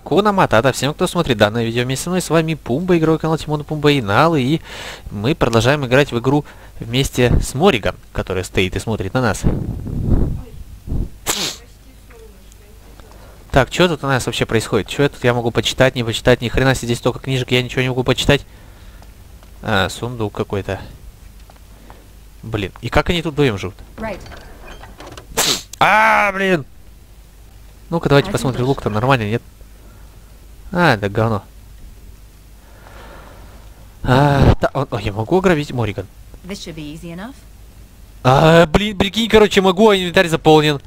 Куна Матата. Всем, кто смотрит данное видео вместе со мной, с вами Пумба, игровой канал Тимона Пумба и Налы. И мы продолжаем играть в игру вместе с Мориган, которая стоит и смотрит на нас. Так, что тут у нас вообще происходит? Что тут я могу почитать, не почитать? Ни хрена себе, здесь столько книжек, я ничего не могу почитать. А, сундук какой-то. Блин, и как они тут вдвоем живут? Блин! Ну-ка, давайте посмотрим, лук-то нормальный, нет? Да говно. Я могу ограбить Мориган? Блин, прикинь, короче, могу, а инвентарь заполнен.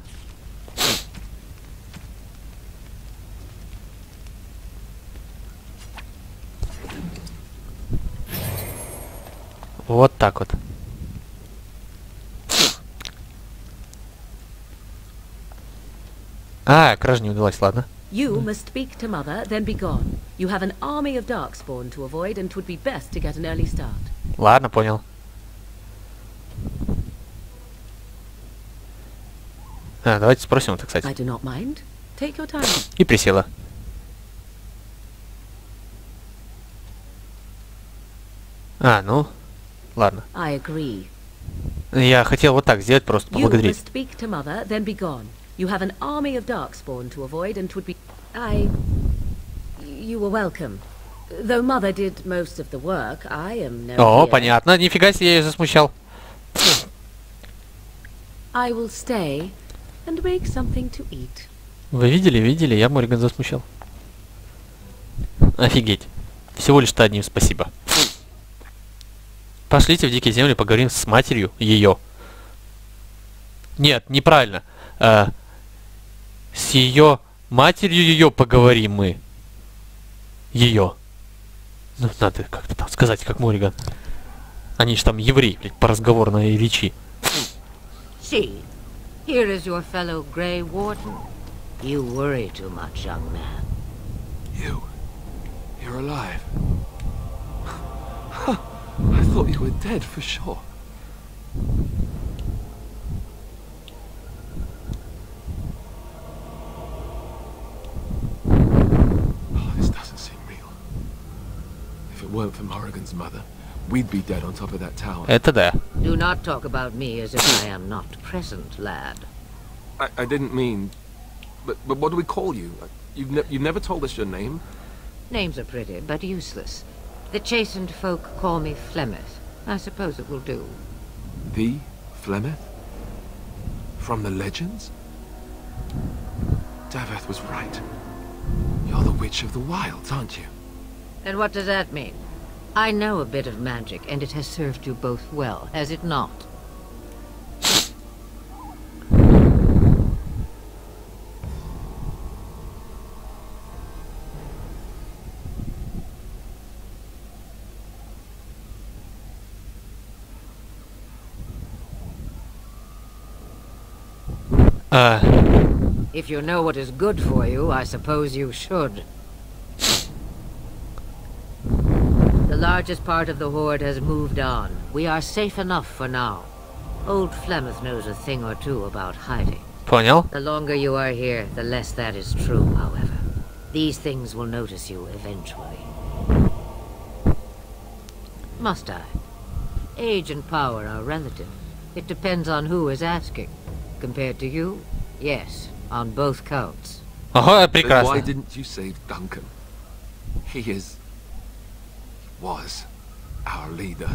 Вот так вот. Кража не удалась, ладно. You must speak to Mother, then be gone. You have an army of darkspawn to avoid, and 'twould be best to get an early start. Ладно, понял. Давайте спросим это, кстати. I do not mind. Take your time. И присела. Ну, ладно. I agree. Я хотел вот так сделать, просто поблагодарить. You must speak to Mother, then be gone. You have an army of darkspawn to avoid, and 'twould be... You were welcome. Though Mother did most of the work, I am no О, here. понятно. Нифига себе, я ее засмущал. I will stay and make something to eat. Вы видели? Я Мориган засмущал. Офигеть. Всего лишь-то одним спасибо. Пошлите в дикие земли, поговорим с матерью ее. Нет, неправильно. С ее матерью ее поговорим мы. Ее. Ну, надо как-то там сказать, как Мориган. Они же там евреи, блядь, по разговорной речи. See, here is your fellow Grey Warden. You worry too much, young man. You're alive. I thought you were dead for sure. This doesn't seem real. If it weren't for Morrigan's mother, we'd be dead on top of that tower. Это да. Do not talk about me as if I am not present, lad. I didn't mean... But what do we call you? You've never told us your name? Names are pretty, but useless. The chastened folk call me Flemeth. I suppose it will do. The Flemeth? From the legends? Daveth was right. You're the Witch of the Wilds, aren't you? And what does that mean? I know a bit of magic, and it has served you both well, has it not? If you know what is good for you, I suppose you should. The largest part of the Horde has moved on. We are safe enough for now. Old Flemeth knows a thing or two about hiding. Понял. The longer you are here, the less that is true, however. These things will notice you eventually. Must I? Age and power are relative. It depends on who is asking. Compared to you, yes, on both counts. Ага, Then прекрасно. why didn't you save Duncan? He was our leader.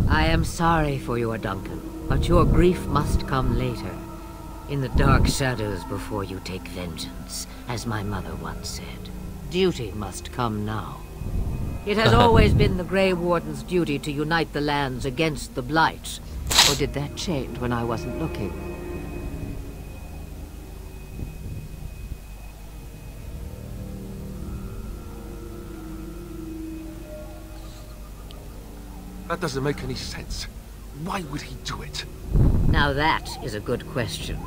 I am sorry for your Duncan, but your grief must come later. In the dark shadows before you take vengeance, as my mother once said. Duty must come now. It has always been the Grey Warden's duty to unite the lands against the Blights. Or did that change when I wasn't looking? That doesn't make any sense. Why would he do it? Now that is a good question.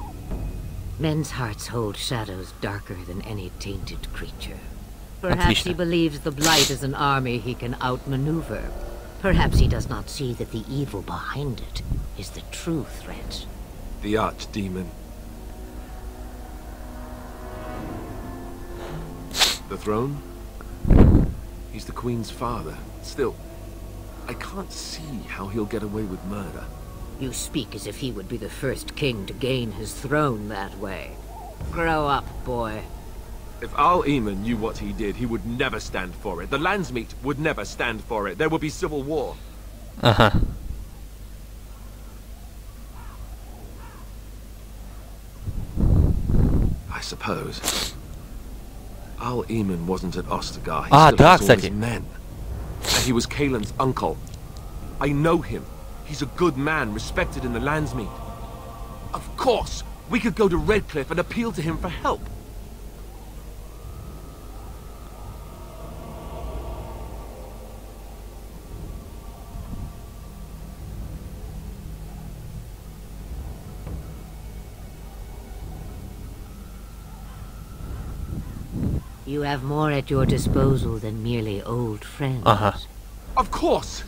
Men's hearts hold shadows darker than any tainted creature. Perhaps he believes the Blight is an army he can outmaneuver. Perhaps he does not see that the evil behind it is the true threat. The archdemon. The throne? He's the Queen's father. Still, I can't see how he'll get away with murder. You speak as if he would be the first king to gain his throne that way. Grow up, boy. If Al-Eman knew what he did, he would never stand for it. The Landsmeet would never stand for it. There would be civil war. Ага. I suppose. Al-Eman wasn't at Ostagar. He Ah, still да, has all his кстати. men. And he was Kaelin's uncle. I know him. He's a good man, respected in the Landsmeet. Of course, we could go to Redcliffe and appeal to him for help. You have more at your disposal than merely old friends. Of course!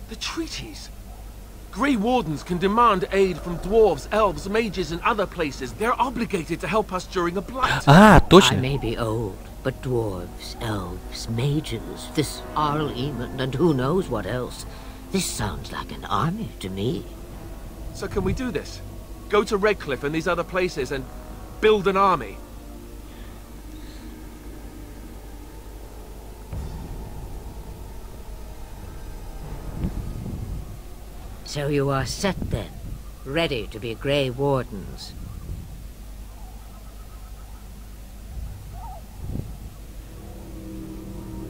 The treaties! Grey Wardens can demand aid from dwarves, elves, mages, and other places. They're obligated to help us during a blight. А, I точно. may be old, but dwarves, elves, mages, this Al-Eman, and who knows what else. This sounds like an army to me. So can we do this? Go to Redcliffe and these other places and build an army? So you are set then, ready to be Grey Wardens.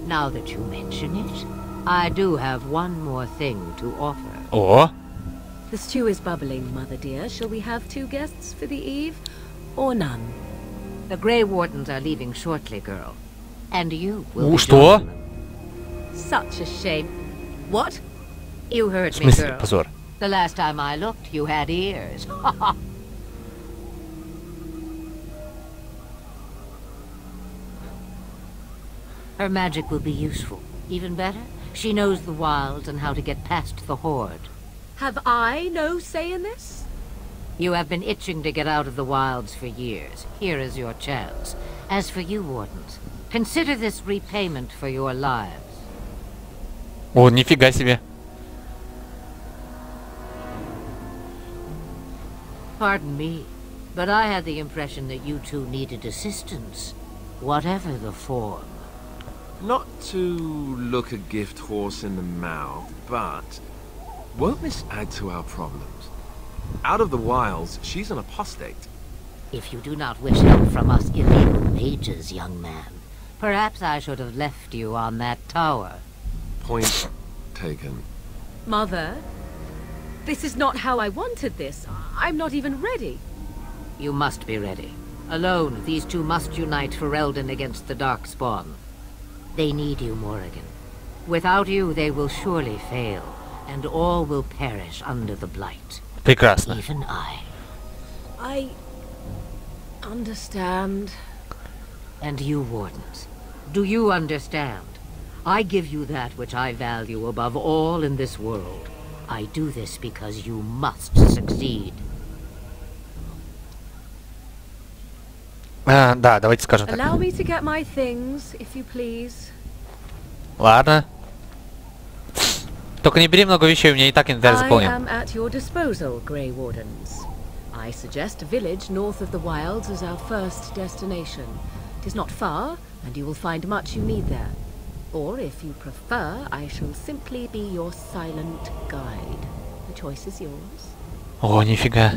Now that you mention it, I do have one more thing to offer. О, The stew is bubbling, Mother dear. Shall we have 2 guests for the eve? Or none? The Grey Wardens are leaving shortly, girl. And you will be что? joining them. Such a shame. What? You В heard me, смысле, girl. позор? The last time I looked, you had ears. Her magic will be useful. Even better, she knows the wilds and how to get past the horde. Have I no say in this? You have been itching to get out of the wilds for years. Here is your chance. As for you, Wardens, consider this repayment for your lives. О, нифига себе. Pardon me, but I had the impression that you two needed assistance, whatever the form. Not to look a gift horse in the mouth, but won't this add to our problems? Out of the wilds, she's an apostate. If you do not wish help from us illegal mages, young man, perhaps I should have left you on that tower. Point taken. Mother, this is not how I wanted this. I'm not even ready. You must be ready. Alone, these two must unite for Eldon against the Darkspawn. They need you, Morrigan. Without you, they will surely fail, and all will perish under the blight. Прекрасно. Even I. I understand. And you, Wardens, do you understand? I give you that which I value above all in this world. I do this because you must succeed. Да, давайте скажем так. Allow me to get my things, if you please. Ладно. Только не бери много вещей, у меня и так инвентарь I заполнен. am at your disposal, Grey Wardens. I suggest a village north of the wilds as our first destination. It is not far, and you will find much you need there. Or, if you prefer, I shall simply be your silent guide. The choice is yours. О, нифига.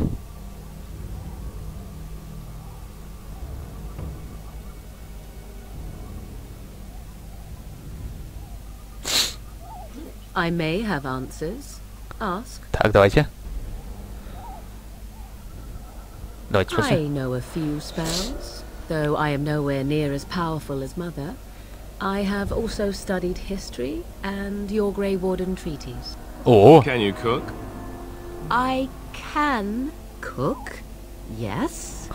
I may have answers. Ask. Так, давайте. Давайте I спросим. know a few spells, though I am nowhere near as powerful as Mother. I have also studied history and your Grey Warden treaties. О, Can you cook? I can cook, yes.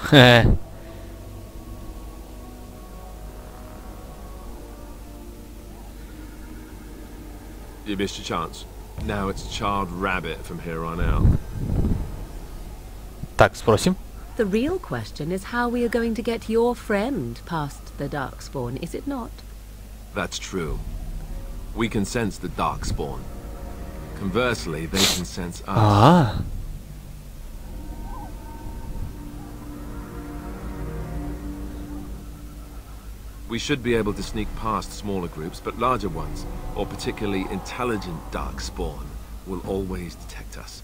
You missed your chance. Now it's Charred Rabbit from here on out. Так, спросим. The real question is how we are going to get your friend past the Darkspawn, is it not? That's true. We can sense the Darkspawn. Conversely, they can sense us. А, We should be able to sneak past smaller groups, but larger ones, or particularly intelligent Darkspawn, will always detect us.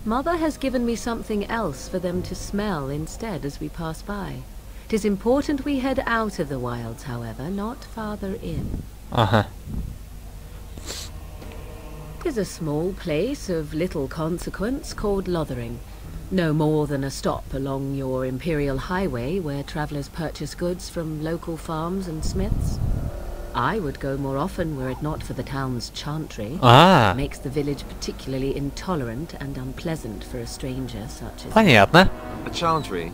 Mother has given me something else for them to smell instead as we pass by. 'Tis important we head out of the wilds, however, not farther in. ага. 'Tis a small place of little consequence called Lothering. No more than a stop along your Imperial Highway where travelers purchase goods from local farms and smiths. I would go more often were it not for the town's chantry. А, It makes the village particularly intolerant and unpleasant for a stranger such as... понятно. A chantry?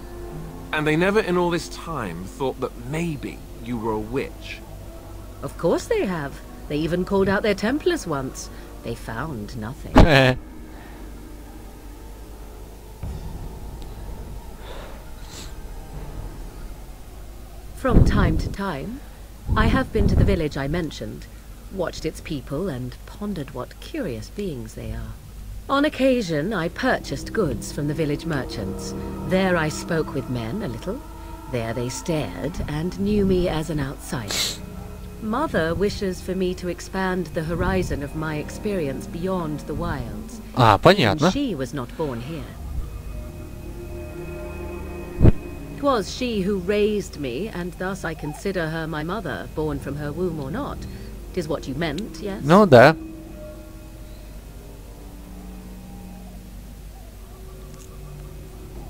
And they never in all this time thought that maybe you were a witch. Of course they have. They even called out their Templars once. They found nothing. From time to time, I have been to the village I mentioned, watched its people, and pondered what curious beings they are. On occasion, I purchased goods from the village merchants. There I spoke with men a little. There they stared and knew me as an outsider. Mother wishes for me to expand the horizon of my experience beyond the wilds. А, понятно. And she was not born here. 'Twas she who raised me, and thus I consider her my mother, born from her womb or not. 'Tis what you meant, yes? Ну да.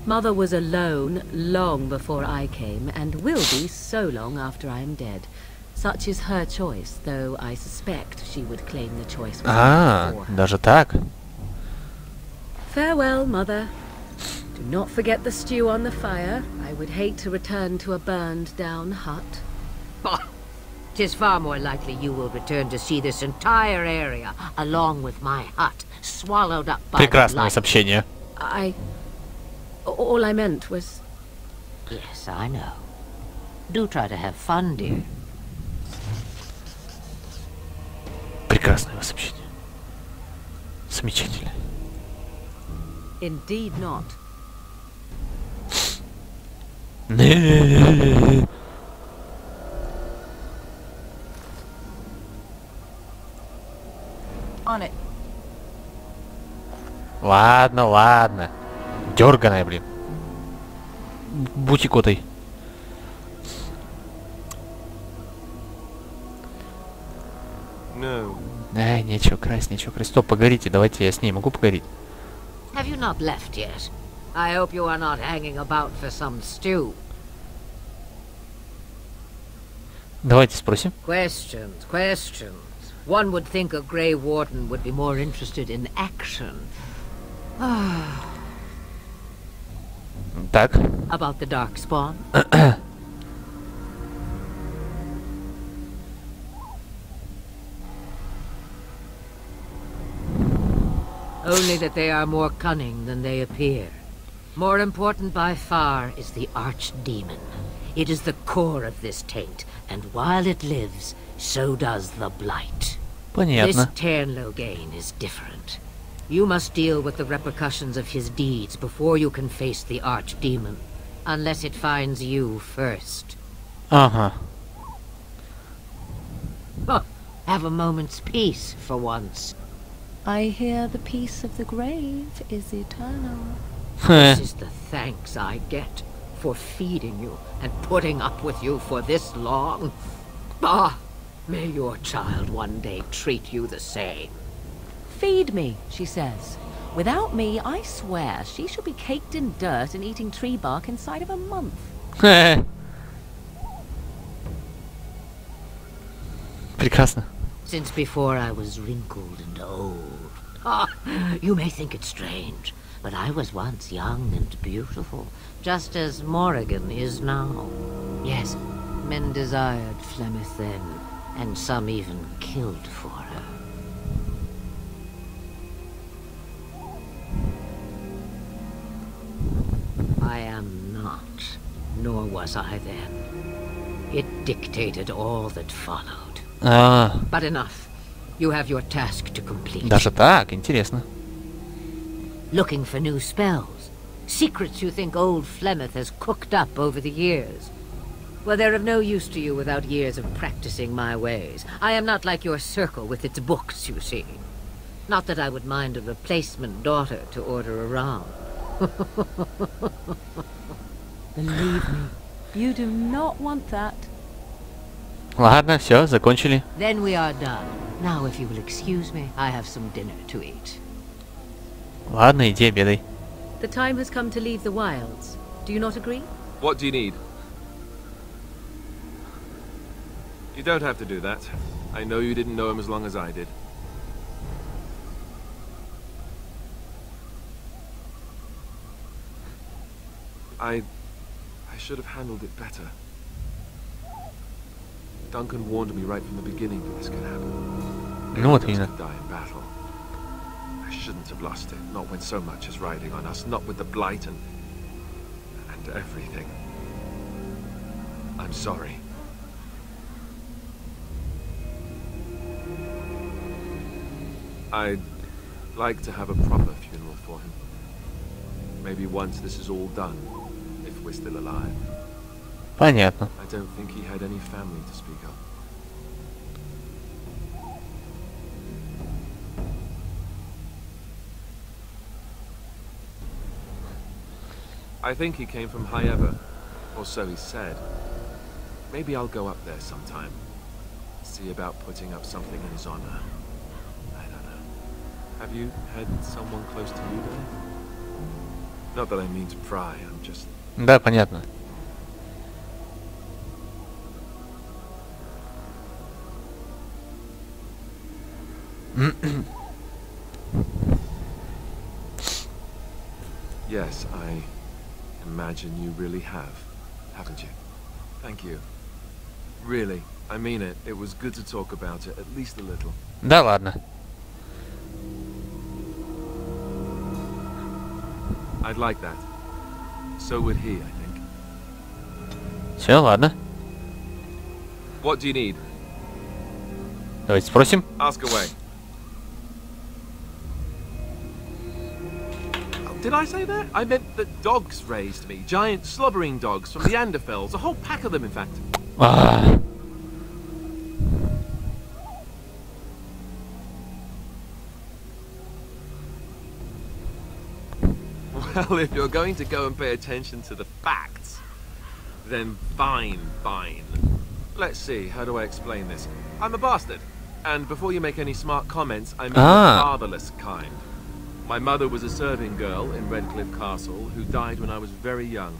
Mother was alone long before I came, and will be so long after I am dead. Such is her choice, though I suspect she would claim the choice was А, for her. даже так. Farewell, Mother. Do not forget the stew on the fire. I would hate to return to a burned-down hut. Bah! 'Tis far more likely you will return to see this entire area, along with my hut, swallowed up by the Прекрасное light. сообщение. All I meant was... Yes, I know. Do try to have fun, dear. Прекрасное сообщение. Замечательно. Indeed not. On it. Ладно, ладно. Дёрганая, блин. Бутикотой. No. Нечего красть, нечего красть. Стоп, поговорите, давайте я с ней могу поговорить. Have you not left yet? I hope you are not hanging about for some stew. Давайте спросим. Questions, questions. One would think a Grey Warden would be more interested in action. Так. About the Darkspawn? Only that they are more cunning than they appear. More important by far is the Archdemon. It is the core of this taint, and while it lives, so does the Blight. Понятно. This Ternlogane is different. You must deal with the repercussions of his deeds before you can face the Archdemon, unless it finds you first. Ага. Have a moment's peace for once. I hear the peace of the grave is eternal. This is the thanks I get for feeding you and putting up with you for this long. Ah, may your child one day treat you the same. Feed me, she says. Without me, I swear, she shall be caked in dirt and eating tree bark inside of a month. Прекрасно. Since before I was wrinkled and old. Ah, you may think it strange, but I was once young and beautiful, just as Morrigan is now. Yes, men desired Flemeth then, and some even killed for her. I am not, nor was I then. It dictated all that followed. But enough. You have your task to complete. Даже так, интересно. Looking for new spells. Secrets you think old Flemeth has cooked up over the years. Well, they're of no use to you without years of practicing my ways. I am not like your circle with its books, you see. Not that I would mind a replacement daughter to order around. Believe me, you do not want that. Ладно, все, закончили. Then we are done. Now, if you will excuse me, I have some dinner to eat. Ладно, иди обедай. The time has come to leave the wilds. Do you not agree? What do you need? You don't have to do that. I know you didn't know him as long as I did. I should have handled it better. Duncan warned me right from the beginning that this could happen. Ну вот именно. Die in battle. I shouldn't have lost it, not when so much is riding on us, not with the blight and everything. I'm sorry. I'd like to have a proper funeral for him. Maybe once this is all done, if we're still alive. Понятно. I don't think he had any family to speak of. I think he came from High Ever, or so he said. Maybe I'll go up there sometime. See about putting up something in his honor. I don't know. Have you had someone close to you there? Not that I mean to pry, I'm just... Да, понятно. Yes, I imagine you really have, haven't you? Thank you. Really, I mean it. It was good to talk about it, at least a little. Да ладно. I'd like that. So would he, I think. Все, ладно. What do you need? Давайте спросим. Ask away. Did I say that? I meant that dogs raised me. Giant slobbering dogs from the Anderfells. A whole pack of them, in fact. Ah. Well, if you're going to go and pay attention to the facts, then fine. Let's see, how do I explain this? I'm a bastard. And before you make any smart comments, I mean the fatherless kind. My mother was a serving girl in Redcliffe Castle who died when I was very young.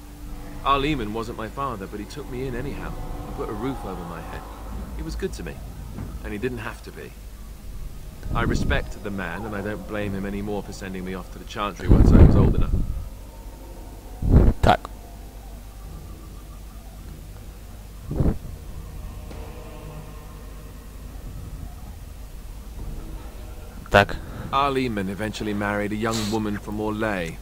Arleman wasn't my father, but he took me in anyhow and put a roof over my head. He was good to me, and he didn't have to be. I respect the man, and I don't blame him anymore for sending me off to the Chantry once I was old enough. Так. Так. Arleman eventually married a young woman from Orlais,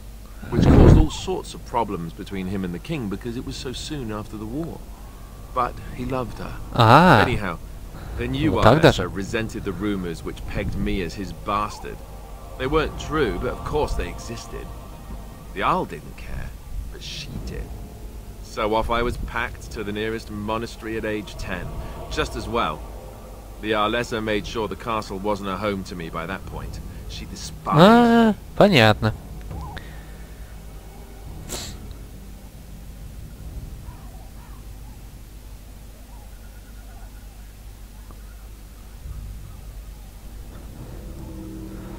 which caused all sorts of problems between him and the king because it was so soon after the war. But he loved her. Anyhow, the new Arlessa resented the rumors which pegged me as his bastard. They weren't true, but of course they existed. The Arl didn't care, but she did. So off I was packed to the nearest monastery at age 10, just as well. The Arlessa made sure the castle wasn't a home to me by that point. She despised me. Понятно.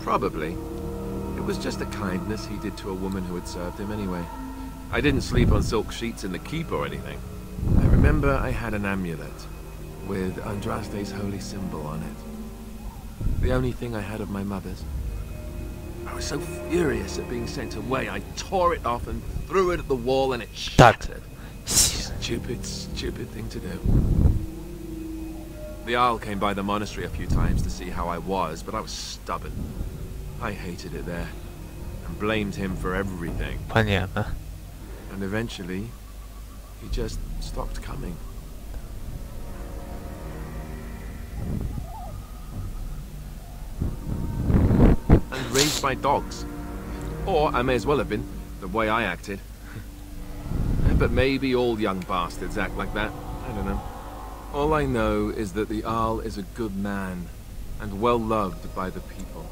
Probably. It was just a kindness he did to a woman who had served him anyway. I didn't sleep on silk sheets in the keep or anything. I remember I had an amulet with Andraste's holy symbol on it. The only thing I had of my mother's. I was so furious at being sent away, I tore it off and threw it at the wall and it shattered. Stupid thing to do. The Arl came by the monastery a few times to see how I was, but I was stubborn. I hated it there, and blamed him for everything. Понятно. And eventually, he just stopped coming. And raised my dogs. Or I may as well have been, the way I acted. But maybe all young bastards act like that. I don't know. All I know is that the Jarl is a good man, and well loved by the people.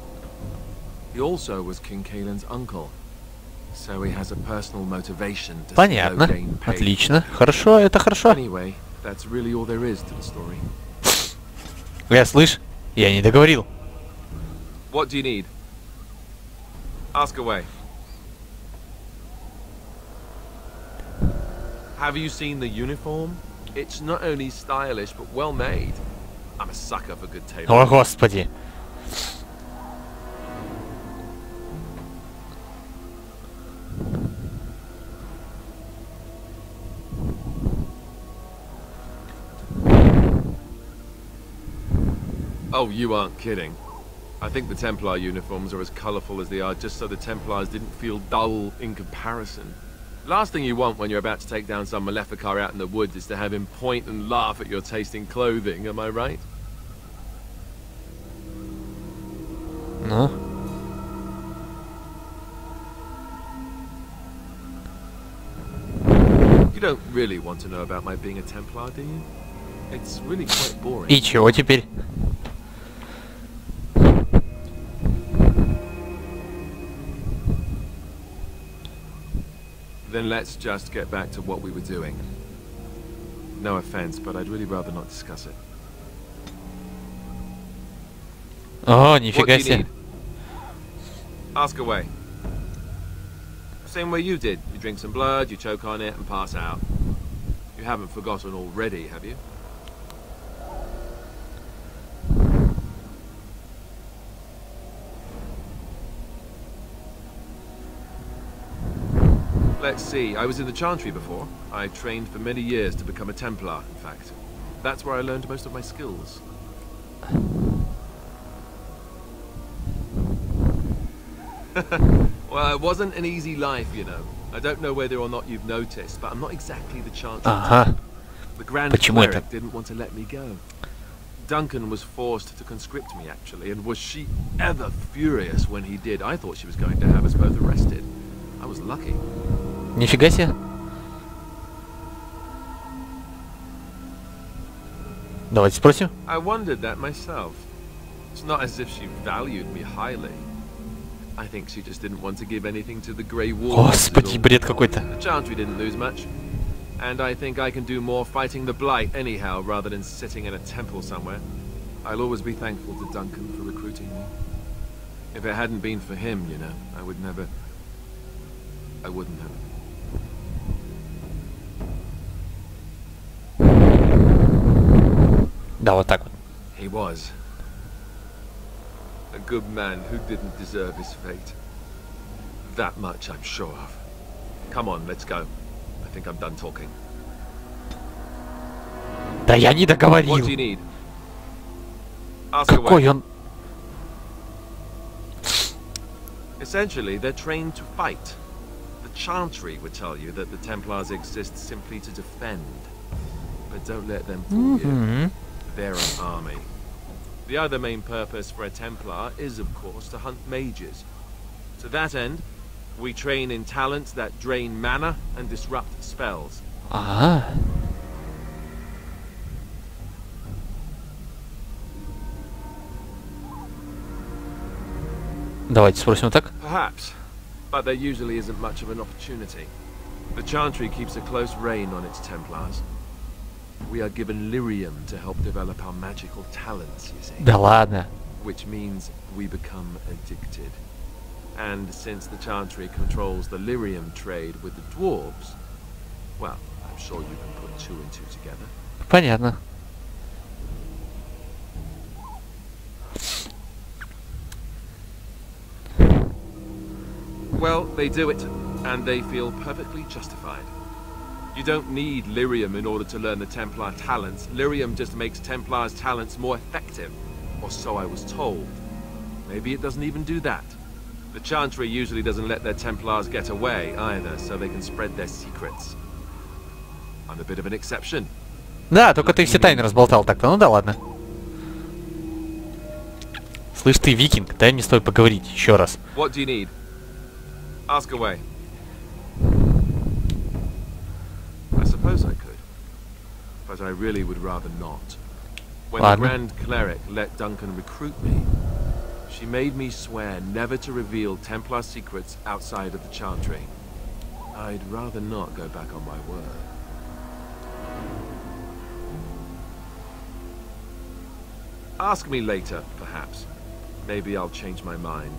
He also was King Kaelin's uncle, so he has a personal motivation to Понятно. Отлично. Хорошо, это хорошо. Anyway, that's really all there is to the story. Слышь, я не договорил. What do you need? Ask away. Have you seen the uniform? It's not only stylish, but well made. I'm a sucker for good tailoring. О, господи. Oh, you aren't kidding. I think the Templar uniforms are as colourful as they are just so the Templars didn't feel dull in comparison. Last thing you want when you're about to take down some Maleficar out in the woods is to have him point and laugh at your taste in clothing, am I right? Ну? You don't really want to know about my being a Templar, do you? It's really quite boring. И чего теперь? Then let's just get back to what we were doing. No offense, but I'd really rather not discuss it. О, нифига себе. Ask away. Same way you did. You drink some blood, you choke on it, and pass out. You haven't forgotten already, have you? Let's see, I was in the Chantry before. I trained for many years to become a Templar, in fact. That's where I learned most of my skills. Well, it wasn't an easy life, you know. I don't know whether or not you've noticed, but I'm not exactly the Chantry. Ага. The Grand Cleric didn't want to let me go. Duncan was forced to conscript me, actually, and was she ever furious when he did. I thought she was going to have us both arrested. I was lucky. Нифига себе. Давайте спросим. I wondered that myself. It's not as if she valued me highly. I think she just didn't want to give anything to the Grey Wardens. Господи, бред какой-то. The Chantry didn't lose much. And I think I can do more fighting the Blight anyhow, rather than sitting in a temple somewhere. I'll always be thankful to Duncan for recruiting me. If it hadn't been for him, you know, I wouldn't have. Да, вот так вот. He was a good man who didn't deserve his fate. That much I'm sure of. Come on, let's go. I think I'm done talking. Да я не договорил. What do you need? Ask Какой away. он? Essentially, they're trained to fight. The Chantry would tell you that the Templars exist simply to defend. But don't let them fool you. They're an army. The other main purpose for a Templar is, of course, to hunt mages. To that end, we train in talents that drain mana and disrupt spells. Ага. Давайте спросим так. Perhaps, but there usually isn't much of an opportunity. The Chantry keeps a close rein on its Templars. We are given lyrium to help develop our magical talents, you see. Да ладно. Which means we become addicted. And since the Chantry controls the lyrium trade with the dwarves, well, I'm sure you can put two and two together. Понятно. Well, they do it, and they feel perfectly justified. You don't need lyrium in order to learn the Templar talents. Lyrium just makes Templars' talents more effective. Or so I was told. Maybe it doesn't even do that. The Chantry usually doesn't let their Templars get away either, so they can spread their secrets. I'm a bit of an exception. Да, только ты все тайны разболтал так-то. Ну да, ладно. Слышь ты, викинг, дай мне с тобой поговорить еще раз. What do you need? Ask away. I suppose I could, but I really would rather not. When the Grand Cleric let Duncan recruit me, she made me swear never to reveal Templar secrets outside of the Chantry. I'd rather not go back on my word. Ask me later, perhaps. Maybe I'll change my mind.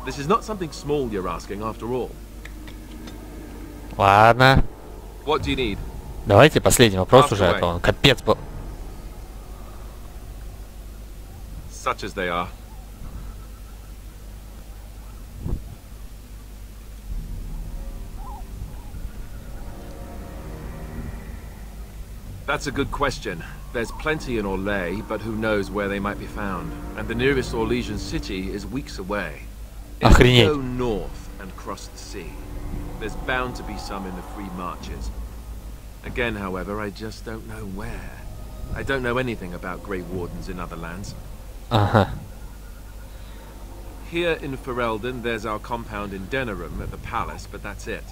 This is not something small you're asking, after all. Ладно. What do you need? Давайте последний вопрос уже, а то он капец был. Such as they are. That's a good question. There's plenty in Orlais, but who knows where they might be found. And the nearest Orlesian city is weeks away. If we go north and cross the sea, there's bound to be some in the free marches. Again, however, I just don't know where. I don't know anything about Grey Wardens in other lands. Here in Ferelden, there's our compound in Denerim at the palace, but that's it.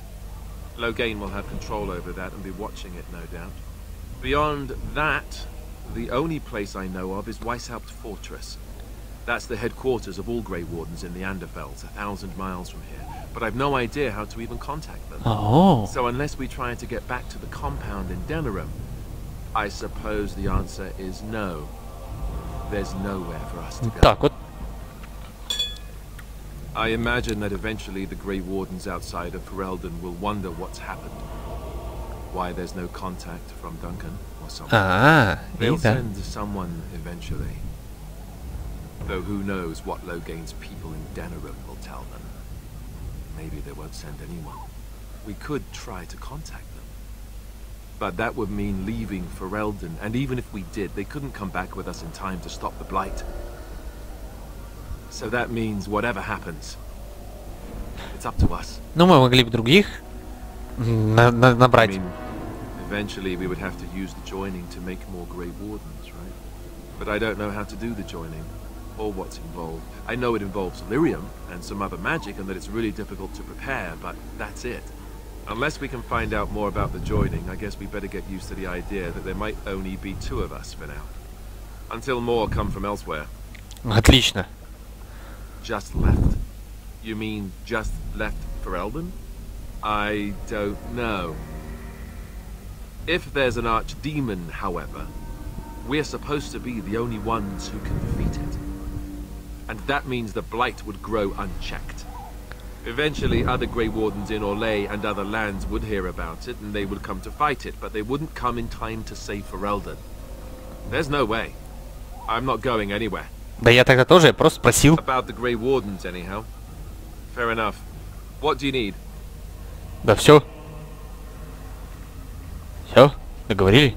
Loghain will have control over that and be watching it, no doubt. Beyond that, the only place I know of is Weishaupt Fortress. That's the headquarters of all Grey Wardens in the Anderfells, 1,000 miles from here. But I've no idea how to even contact them. So unless we try to get back to the compound in Denerim, I suppose the answer is no. There's nowhere for us to go. I imagine that eventually the Grey Wardens outside of Ferelden will wonder what's happened. Why there's no contact from Duncan or someone. They'll send someone eventually. Though who knows what Loghain's people in Denerim will tell them. Maybe they won't send anyone. We could try to contact them. But that would mean leaving Ferelden, and even if we did, they couldn't come back with us in time to stop the Blight. So that means whatever happens, it's up to us. Ну, мы могли бы других набрать. I mean, eventually we would have to use the joining to make more Grey Wardens, right? But I don't know how to do the joining, or what's involved. I know it involves lyrium and some other magic, and that it's really difficult to prepare, but that's it. Unless we can find out more about the joining, I guess we better get used to the idea that there might only be 2 of us for now. Until more come from elsewhere. Отлично. Just left? You mean just left Ferelden? I don't know. If there's an archdemon, however, we're supposed to be the only ones who can defeat it. And that means the Blight would grow unchecked. Eventually, other Grey Wardens in Orlais and other lands would hear about it, and they would come to fight it, but they wouldn't come in time to save Ferelden. There's no way. I'm not going anywhere. Да я тогда тоже просто спросил. About the Grey Wardens, anyhow. Fair enough. What do you need? Да все. Все, договорили.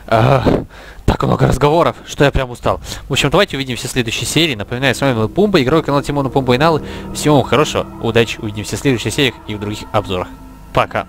Так много разговоров, что я прям устал. В общем, давайте увидимся в следующей серии. Напоминаю, с вами был Пумба, игровой канал Тимона Пумба и Налы. Всего вам хорошего, удачи, увидимся в следующих сериях и в других обзорах. Пока.